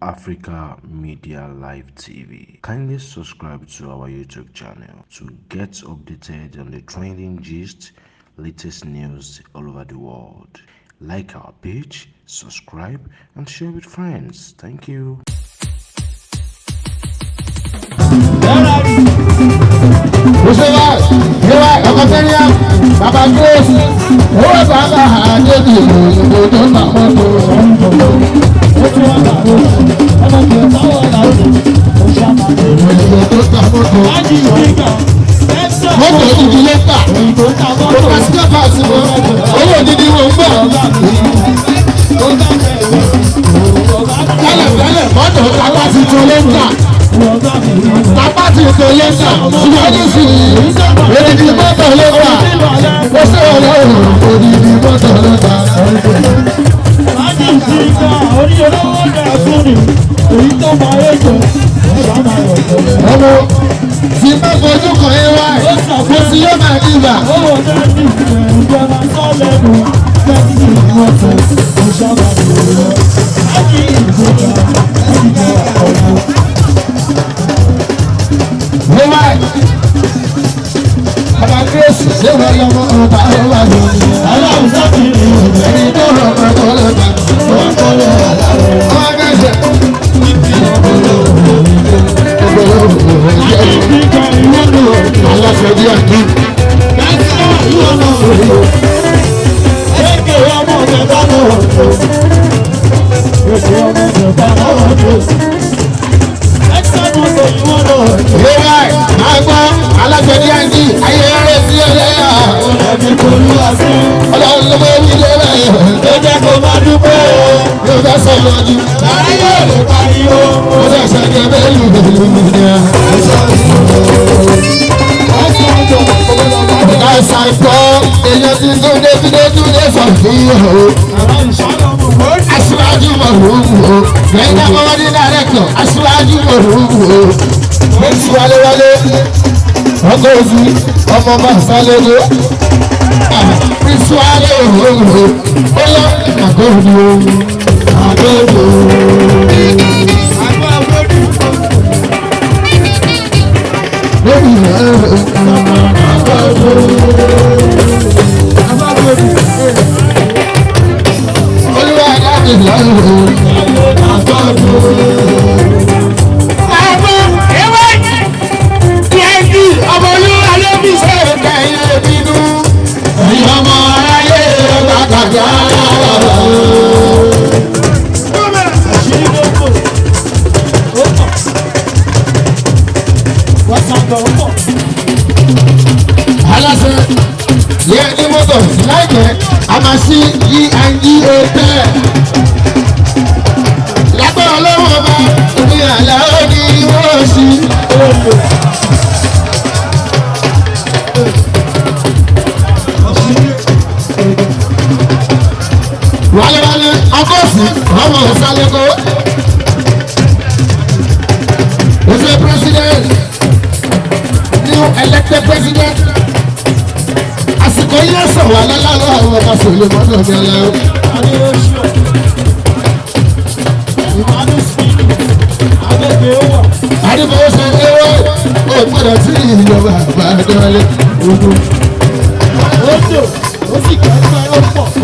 Africa Media Live TV. Kindly subscribe to our YouTube channel to get updated on the trending gist, latest news all over the world. Like our page, subscribe, and share with friends. Thank you. Baba Grace, oh Baba, mọ́tò ìdílé ta ọ̀pọ̀ síkẹ́pà sí wọn owó dídí wọn gbọ́. tẹ́lẹ̀ mọ́tò tábà ti tó lé ta tábà ti tó lé ta ṣùgbọ́n ní sí odidi mọ́tò lé ta ó ṣe ọlọ́run odidi mọ́tò lé ta. láti ìsìnká orí olówó dà fún mi èyí tó máa ń jọ ọmọ tí bá fojú kan ẹ wá ẹ kó sí yóò máa dìgbà. owó náà ní ìjọba sọ́lẹ̀mù lẹ́sìn ìwọ̀sẹ̀ ìṣàbà ìrọ̀lẹ́ láti ìjọba ọ̀nà. ó wá ẹ bàbá Grace ṣé wọ́n lọ́mọ ọba ọba lónìí. aláwọ̀ sábì ẹni tó rọ̀ ọ̀pọ̀ tó lè bá wọ́n kọ́ lọ ọmọ gẹ̀ẹ́sẹ̀. ìsìnká ìwọ́nà aláṣẹ bí àjí. ẹ̀ka ìwọ́nà èké ọmọ ọ̀gẹ̀dá náà èké ọmọ ọ̀gẹ̀dá náà ẹ̀ka mọ́tò ìwọ́nà ìwà ẹ̀ máa gbọ́ aláṣẹ bí àjí ayé rẹ̀ sí ẹlẹ́yà. ẹ̀mí kò lù wá sí ọlọ́run ló bẹ́ wí lé bẹ́ẹ̀. ó jẹ́ kó má dúpẹ́ ló fẹ́ sọ lọ́jú. láyé yóò lè pariwo. ó fẹ́ sẹ́kẹ̀ bẹ́ẹ̀ lù ní ẹ̀. láìsàn ìfọ́ èèyàn ti tún dé sọ̀fíì o. aṣíwájú mọ̀rúkú o. lẹ́yìn náà wọ́n ní dàrẹ́kọ̀ aṣíwájú mọ̀rúkú o. oṣù wálé ọkọ̀ òsì ọmọ bá sálẹ̀ lé. oṣù wálé òhòhò ó lọ àgọ́dù àgọ́dù. lórí ẹ̀rọ olúwa dáàbì lọ́rùn àgọ́dù. ọmọ olúwa ló fi ṣe kẹyìn bínú ẹ̀yin ọmọ aráyé gbàgbà. aláṣẹ yẹ ní mọ́tò láìpẹ́ a máa ṣí E&E hotel lágbára ọlọ́wọ́ ọba ní àlá ó ní wọ́n ṣí. wálé ọgọ́sì ọmọ ìsàlẹ̀kọ́ is a president new elected president àsìkò yẹn sọ̀rọ̀ alálàlá àwọn ọba sọ̀rọ̀ mọ́tò bẹ̀rẹ̀ o. àdìbò sọ ewé ó gbọ́dọ̀ sí ìjọba àbádọ́lé ogun.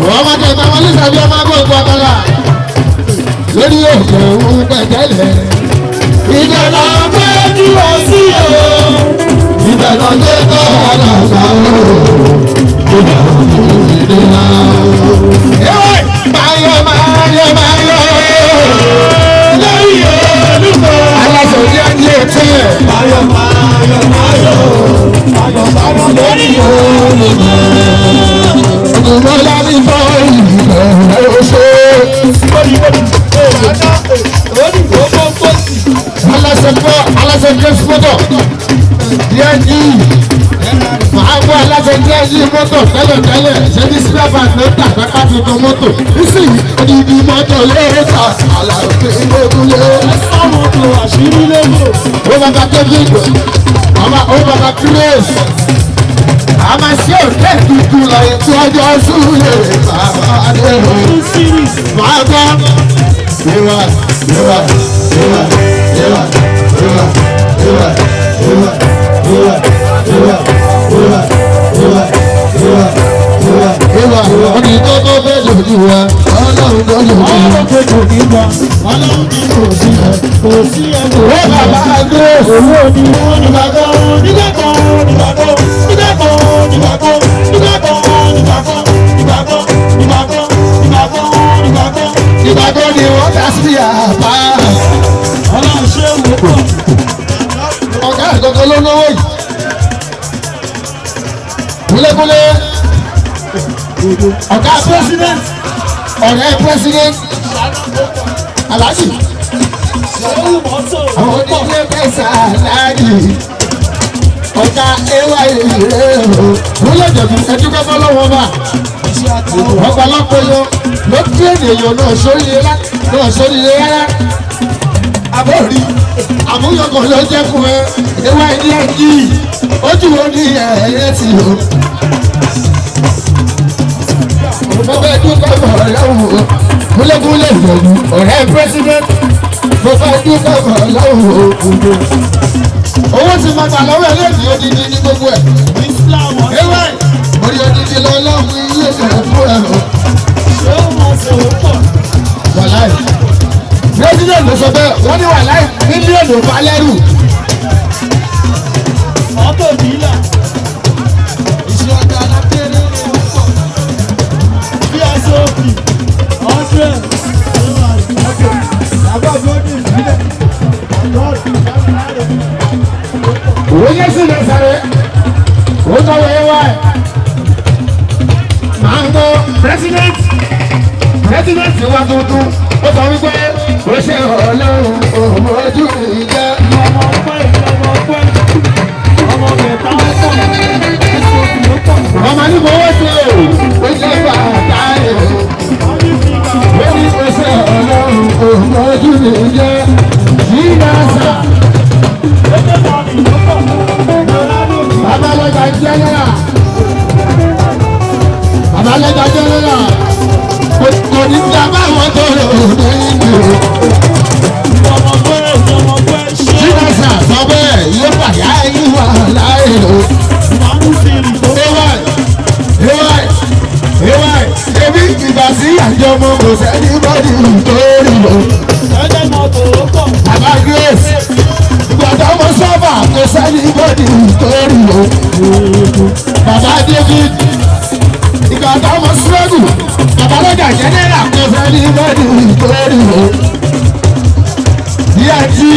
wọ́n máa tẹ̀ táwọn oníṣàbí ọmọ agbóògbó ọ̀kọ́lá lórí òkè òun pẹ̀tẹ́lẹ̀. ìjọba fẹ́ kí wọ́n sí o. ìbẹ̀rẹ̀ tó tọ́ àlàkà o. ìbẹ̀rẹ̀ tó ìdè náà o. máyọ̀ lórí olùkọ́. aláṣọ jẹ́ ní etí ẹ̀. máyọ̀ lórí olùkọ́. Ọmọ lábí bọ́ ìgbẹ́ oṣù. Aláṣẹ Grace mọ́tò D&E máa gbọ́ aláṣẹ D&E mọ́tò tẹ́lẹ̀ ṣe ní sílẹ̀bà tó tà pápá tuntun mọ́tò nísìnyí odidi mọ́tò lẹ́ẹ̀ta àlàfé ìgbógunlé. ẹ̀sán mọ́tò àṣírí lẹ́gbẹ̀ẹ́. Ó bàbá David ó bàbá Grace. a máa ṣe òkè tuntun lọ́yìn tí ọjọ́ súnlẹ̀ bàbá adé o. máa gbọ́ ìwà Ọdún tó tó fẹ́ lòdì wa, ọlọ́run tó lòdì wa. Ọlọ́run tó lòdì wa, ọlọ́run tí kò sí ẹ̀, kò sí ẹ̀ kò Ó bàbá gbé owó ni wọ́n nígbà kan, nígbà kan, nígbà kan, nígbà kan, nígbà kan, nígbà kan, nígbà kan, nígbà kan, nígbà kan, nígbà kan, nígbà kan. ìgbà tó ni wọ́n dá sí àpá. Ọlọ́run ṣé wò pọ̀. Ọ̀gá àgọ́gọ́ ló lówó yìí. Kúlékúlé. Ọ̀gá president. Ọ̀rẹ́ president. Aláàjì. Àwọn onílé pẹ̀sà láàyè. Ọ̀gá ewa ìrè o. Kúlé jẹ̀bi ẹdúgbẹ́ bọ́ lọ́wọ́ bá. Ọ̀pọ̀lọpọ̀ yọ ló kí ènìyàn náà sóríire rárá. Àbórí àmúyọkọ̀ ló jẹ́ fún ẹ. Ewa ilé ẹ̀jì. Ojú wo ni ẹ̀yẹ ti o? Mo fẹ́ dúpẹ́ bọ̀ lọ́wọ́ kúlẹ̀kúlẹ̀ ìjọ̀bù ọ̀rẹ́ president. Mo fẹ́ dúpẹ́ bọ̀ lọ́wọ́ òkúndó. Owó ti máa gbà lọ́wọ́ ẹlẹ́dìí odidi ní gbogbo ẹ̀. Ewé orí odidi lọ lọ́wọ́ ilé ẹ̀ fún ẹ̀rọ. Wàláì. President ló sọ bẹ́ẹ̀ wọ́n ní wàláì mílíọ̀nù balẹ́rù. Ọkọ̀ ìbílẹ̀. Iṣẹ́ ọjà alábẹ́rẹ́ rẹ̀ pọ̀. Bí a ṣe òbí, 100, àbá gbọ́dọ̀ ìbílẹ̀. Òwe yẹ sí lè sáré. Ó tọ́wọ́ ẹ wá ẹ̀. Màá ń gbọ́ president wa tuntun. Ó sọ wípé ó ṣe ọlọ́run òun ojú ìjẹ́. Ọmọ ọpẹ́, ọmọ bẹ̀ta ọ̀pọ̀, ẹ̀sùn òbí ló pọ̀. Ọmọ ní mo wọ́n ṣe o, ó ṣe bàtà ẹ̀ o. Ó ní ó ṣe ọlọ́run òun ojú ìjẹ́. Yíyáṣà. Babalẹ́jà jẹ́nẹ́rà. Babalẹ́jà jẹ́nẹ́rà. Kò ní ti abáwọn tó lò nínú. Yíyáṣà sọ bẹ́ẹ̀ yóò pàdé ìwà láì o. Ebi ìgbà sí àjọ ọmọ kò sẹ́ni bọ́dì nítorí o. Bàbá Grace ìgbà tó mọ sọ́fà kò sẹ́ni bọ́dì nítorí o. Bàbá David ìgbà tó mọ sírẹ́gù bàbá lọ́jà jẹ́nẹ́rà kò sẹ́ni bọ́dì nítorí o. Díàjì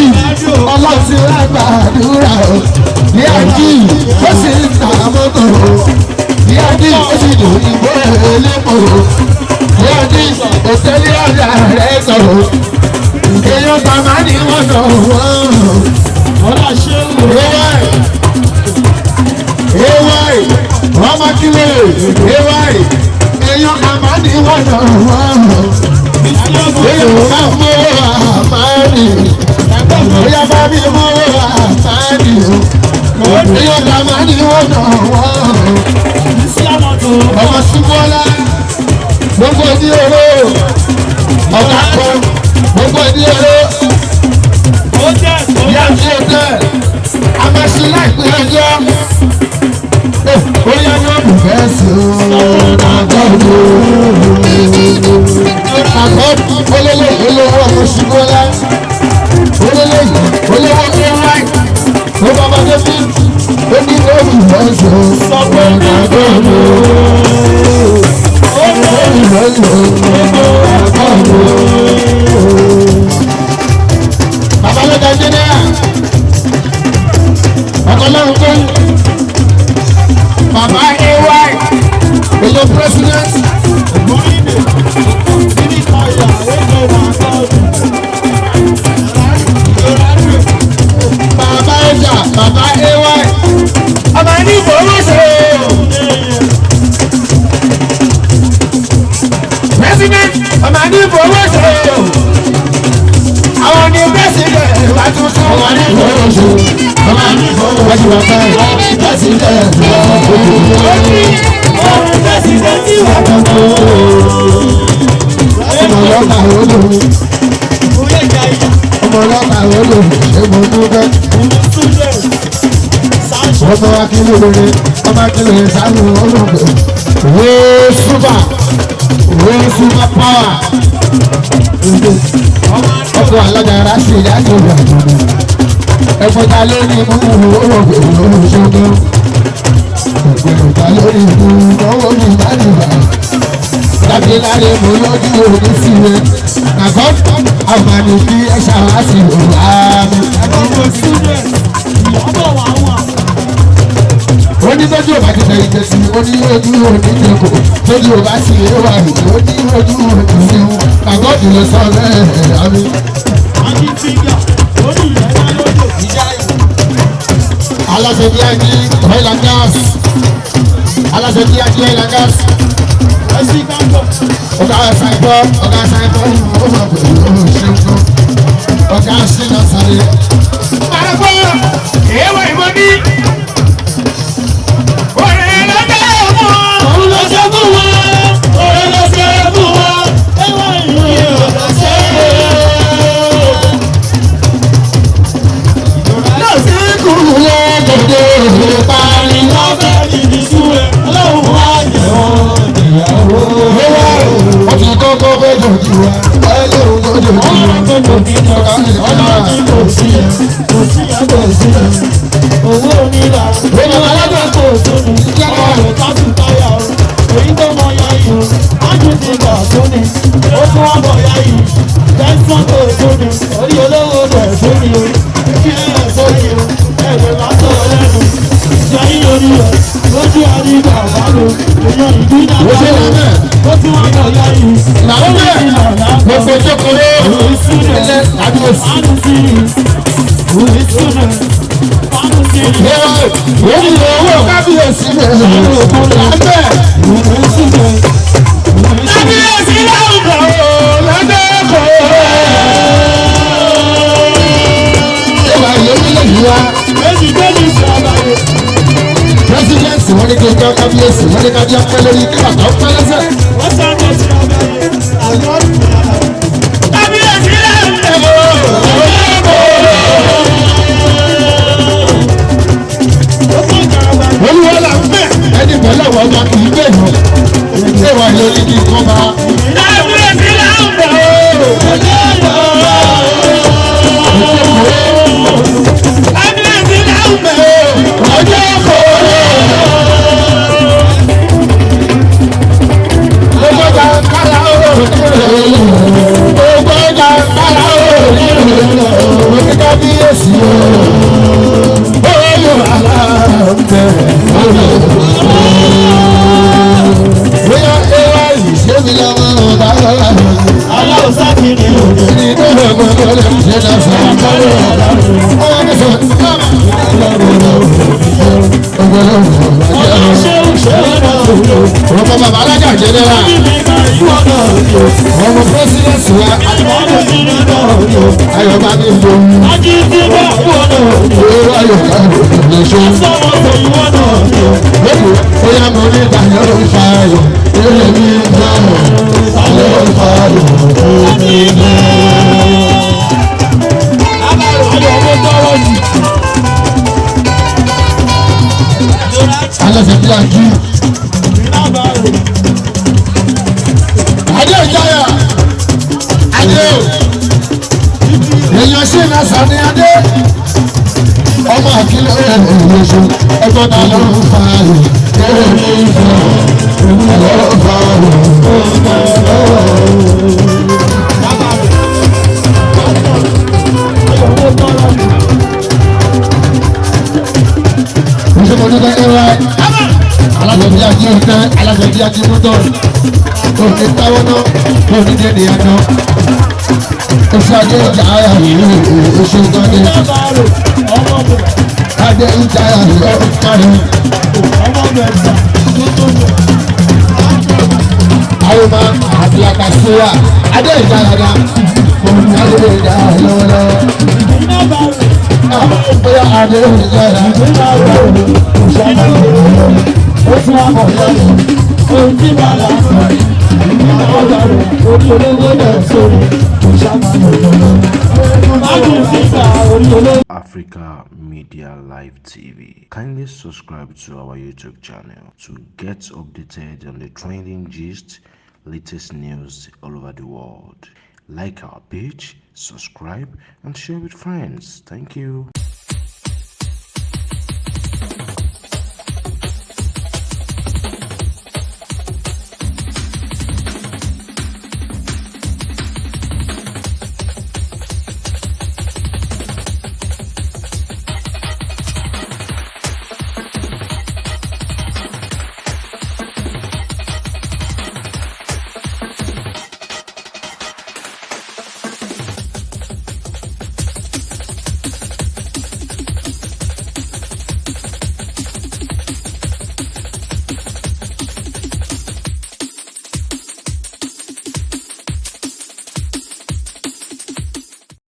ọlọ́sí lágbàdúrà o. Díàjì ó sì ń ta mọ́tò o. Díàjì ó sì dùn ìbò elépo o. Díàjì òtẹ́lẹ̀ ọ̀dà rẹ̀ sọ̀rọ̀. Èèyàn bàbá ni wọ́n sọ wọ́n. Ewáì ọmọ kílẹ̀ ewáì èèyàn àmà ni wọ́n sọ wọ́n. Èèyàn bá mú àmàlì. Bóyá bá mi mú àmàlì o. Èèyàn bàbá ni wọ́n sọ wọ́n. Ọmọ Súnmọ́lá gbogbo ní oró ọ̀gá kan gbogbo ní oró yá sí ọ̀tẹ̀ amẹ́sí láìpẹ́ ẹjọ́ ó yá ní ọ̀bùn bẹ́ẹ̀ sí o nàgọ́dù olólè olówó ọmọ Súnmọ́lá olólè olówó airline ó bàbá débi ó ní ọ̀bùn bẹ́ẹ̀ sí o nàgọ́dù. Babalẹ́jà jẹ́nẹ́rà ọ̀kọ̀lọ́run tó ń bàbá AY èlò president bàbá ẹja bàbá AY ọmọ ní ìfowópamọ́sẹ̀ president ọmọ ní ìfowópamọ́sẹ̀ àwọn ní president wà tuntun ọmọ ní ìfowópamọ́sẹ̀ ọmọ ní ìfowópamọ́sẹ̀ wà fẹ́ president ọmọ president wà tuntun ọmọ yọ̀ọ̀ta olórí. lóde ṣé mo dúpẹ́. ọmọ akíló lóore ọmọ akíló yẹn sáwọn olùgbé wéé súpà pàwà ọkọ̀ alágbára sí ìdájọ́ ìgbà ẹ̀fọ́ta lórí mú olùgbé olùṣègùn ẹ̀fọ́ta lórí mú owó ní ìbánibà tàbí láre mú lójú òní síre àgọ́ àmàlù bí ẹ̀ṣà wá sí òun àmì. onídọ́jú ọba ti tẹ̀yìn tẹ̀sí oníyójú onídẹ́kọ̀ lójú ọba sì lè wà oníyójú oníṣẹ́wó àgọ́dù ló sọ lẹ́ẹ̀ àmì. aláṣẹ bí a ní oil and gas aláṣẹ bí a ní oil and gas ọ̀gá ṣàìbọ̀ ó máa bẹ̀rẹ̀ lọ́wọ́ ṣẹ́ńkọ́ ọ̀gá ṣẹ́ńkọ́ sáré. àràbọ̀ èèwọ̀ ìbọn ní. Owó nílà, owó alágbèkò sóni, ọ̀rọ̀ tásù táyà o, èyí tó mọ ya yìí o, ájú ti gbà sóni, ó tún wá bọ̀ ya yìí, tẹ́sán tó sóni, orí olówó rẹ̀ sóni o, kí ẹ̀ sóni o, ẹ̀rẹ̀ lásán lẹ́nu, ìjọyìn orí rẹ̀, lójú àríwá àbálò, èèyàn ìdíjà báwo, ó tún wá bọ̀ ya yìí, ó ní ìlà lápá, gbogbo jókòó òun sílẹ̀, ilé àdúgbò. àánú sí i, òun sílẹ̀. Èyí ni owó kábíyèsí rẹ̀ lábẹ́. Kábíyèsí láwùjọ lọ́dọ̀ kò. Ṣé wàá yẹ nílẹ̀ yìí wá? Pírẹ́sìdẹ̀ntì wọ́n ní kí n jẹ́ kábíyèsí wọ́n ní ká jẹ́ pẹ́ lórí kí bàtà ó pẹ́ lẹ́sẹ̀. Kábíyèsí láwùjọ olúwa la ń bẹ̀ ẹni pẹ̀lú àwọn ọba kì í bẹ̀ yàn ṣé wà lórí kí n kọ́ bá. kábíyèsí là ń bẹ̀ o. kábíyèsí là ń bẹ̀ o. ọjọ́ kò gbogbo ọjà kára o. gbogbo ọjà kára o. òkè kábíyèsí o. olúwa la ń bẹ̀. bóyá ewa yìí ṣé mi lọ́wọ́ ọba lọ́la mi. Aláwùsá ti ní òde. ní tó lè gbọ́ tó lè ṣe lọ́sọ̀. ọwọ́ mi sọ ọmọ bàbá alájà jẹjẹrẹ ọmọ pírẹsidẹ̀ntì wa ayọ̀ bá mi lò owó ayọ̀ ká lè ṣe. ó yá mo ní ìdájọ́ ló ń fa ayọ̀ ilé mi ń bá ayọ̀ ló ń fa ayọ̀ ilé mi. Aláṣẹ bí a jí. Adé ìjáyà. Adé o. Èèyàn ṣì ń sọ ní Adé. Ọmọ àkílẹ̀ rẹ̀ lè ṣe ẹgbẹ́ náà ló ń fa ayò. Kéré ní ìfẹ́ ló ń fa alájọbí ajé ọtẹ alájọbí ajé mọtò òní táwọn náà òní dédé àná oṣù ajé ìjà ayà yìí oṣù gbọdẹ adé ìjà ayà yìí ọdún kárí. àyùmá àti àkàṣíwá adé ìjà ayà òní adé ìjà ayà lọ́wọ́lọ́wọ́. bóyá adé ìjà ayà ó tún wá bọ̀ lọ́wọ́ ohun tí bá la sọ ìgbà ọ̀dọ̀ rẹ̀ orí olówó rẹ̀ sórí kò ṣàmàlò lọ́wọ́. májú sí gbà Africa Media Live TV. Kindly subscribe to our YouTube channel to get updated on the trending gist, latest news all over the world. Like our page, subscribe, and share with friends. Thank you.